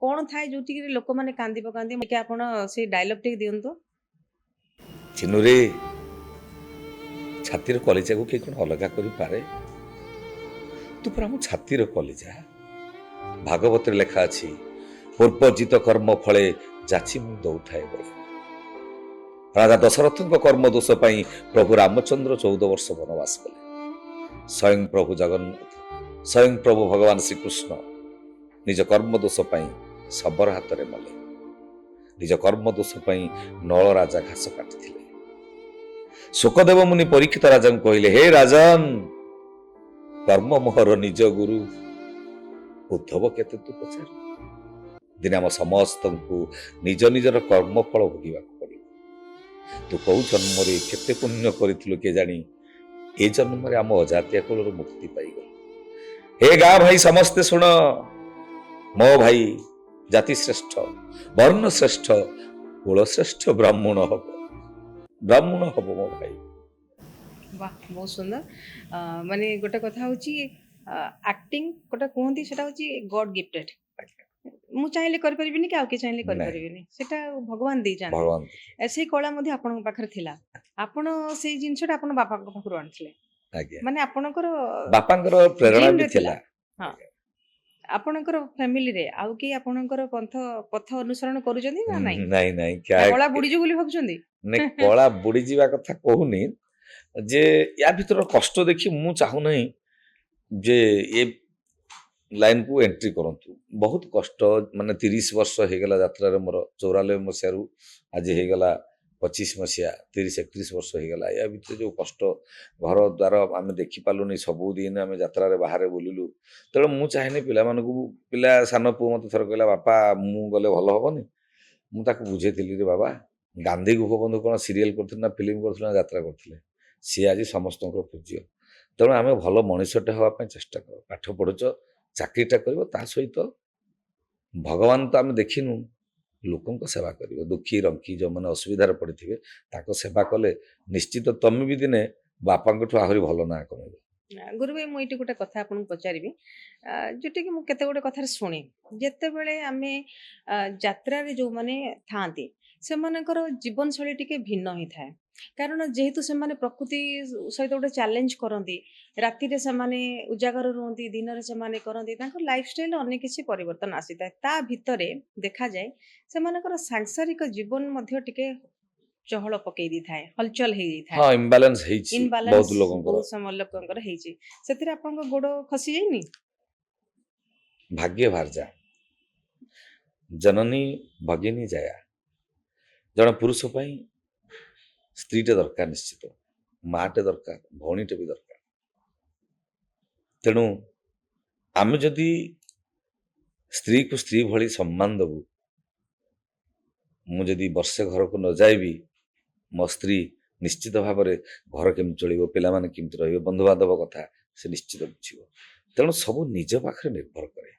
कौन थाए जोटी लोक मैंने कांदी पकांदी कि आपण से डायलॉग टिक दियंतो चिन्नू रे छातीर कलिजा को किए कौन अलग कर पारे तू पूरा मो छातीर कलिजा भागवत लेखा अच्छी पूर्वजित कर्म फले जाची मु दौठाए बड़े राजा दशरथ कर्म दोष प्रभु रामचंद्र 14 वर्ष वनवास कले स्वयं प्रभु जगन्नाथ स्वयं प्रभु भगवान श्रीकृष्ण निज कर्म दोष शबर हाथ में मले निज कर्म दोष नल राजा घास काटि सुखदेव मुनि परीक्षित राजा कहले हे राजन कर्म मोहर निज गुरु उद्धव केते तू पचार दिन आम समस्त निज निजर कर्मफल भोगवा पड़े तू कौ जन्म केते पुण्य करिथिलु के जानी ए जन्म रे आम अजातीय कुल मुक्ति पाइगल हे गा भाई समस्ते सुन मो भाई जाति श्रेष्ठ वर्ण श्रेष्ठ कुल श्रेष्ठ ब्राह्मण हम मो भाई वाह बहुत सुंदर माने गोटे कथा होची एक्टिंग गोटे कहती सेटा होची गॉड गिफ्टेड मु चाहिले कर परिबिनी कि आके चाहिले कर परिबिनी सेटा भगवान दे जान भगवान ऐसे कला मध्ये आपन पाखर थिला आपन से जिंसटा आपन बापा को पाखर आनथिले आज्ञा माने आपनकर बापांकर प्रेरणा भी थिला हां आपनकर फैमिली रे आउ कि आपनकर पथ अनुसरण करू जंदी ना नहीं नहीं नहीं क्या कला बुडी जो बोली भाबछंदी ने कला बुडी जीवा कथा कहूनी जे या भीतर कष्ट देखि मु चाहू नहीं जे ये लाइन को एंट्री करंतु बहुत कष्ट माने 30 वर्ष हो गला यात्रा रे मोर 94 मसिया रु आज हो गला 25 मसिया 30-31 वर्ष हो गला या भीतर जो कष्ट घर द्वार आम देखि पालुनी सबु दिन आम यात्रा रे बाहर बुलिलु तेणु मु चाहेनी पिला मानकु पिला सान पु मते थर कहला बापा मु गले भल हबनी मु ताको बुझेतिली रे बाबा गांधी गोपबंधु कोन सीरियल करथिले ना फिल्म करथिले ना यात्रा करथिले सी आज समस्त पूज्य तेणु आम भल मनुष्यटे हवा चेष्टा कर पाठ पढ़ुच चाकरीटा कर सहित भगवान तो आम देखिनु लोकों सेवा कर दुखी रंकी जो मैंने असुविधार पड़े सेवा कले निश्चित तुम भी दिने बापा आहरी भल ना कमेब गुरु भाई मुझे गोटे कथा आपको पचारि जोटा कि मुझे गोटे कथ शुणे जिते बड़े आम यात्रा जो मैंने था से जीवन शैली टी भिन्न ही थाए कारण जेहेतु से प्रकृति सहित गोटे चैलेंज करती राति से उजागर रुहति दिन में करती लाइफ स्टाइल अनेक किसी परिवर्तन आसी था ता भितर देखा जाए से सांसारिक जीवन टिके चहल पकई दी थाए हलचल हो हां इम्बैलेंस बहुत लोगों बहुत समय लोकंकर से आपन गोड़ खसी जाइनी भाग्य भारजा जननी भगिनी जाया जन पुरुष स्त्रीटे दरकार निश्चित माटे दरकार भौणीटे भी दरकार तेणु आम जदि स्त्री को स्त्री भली सम्मान देबू मुझे वर्षे घर को न जाइबी मो स्त्री निश्चित भाव में घर केमी चलो पिला माने केमती रहिबे बंधुबांधव कथा से निश्चित बुझिबो तेणु सब निज पाखरे निर्भर करे।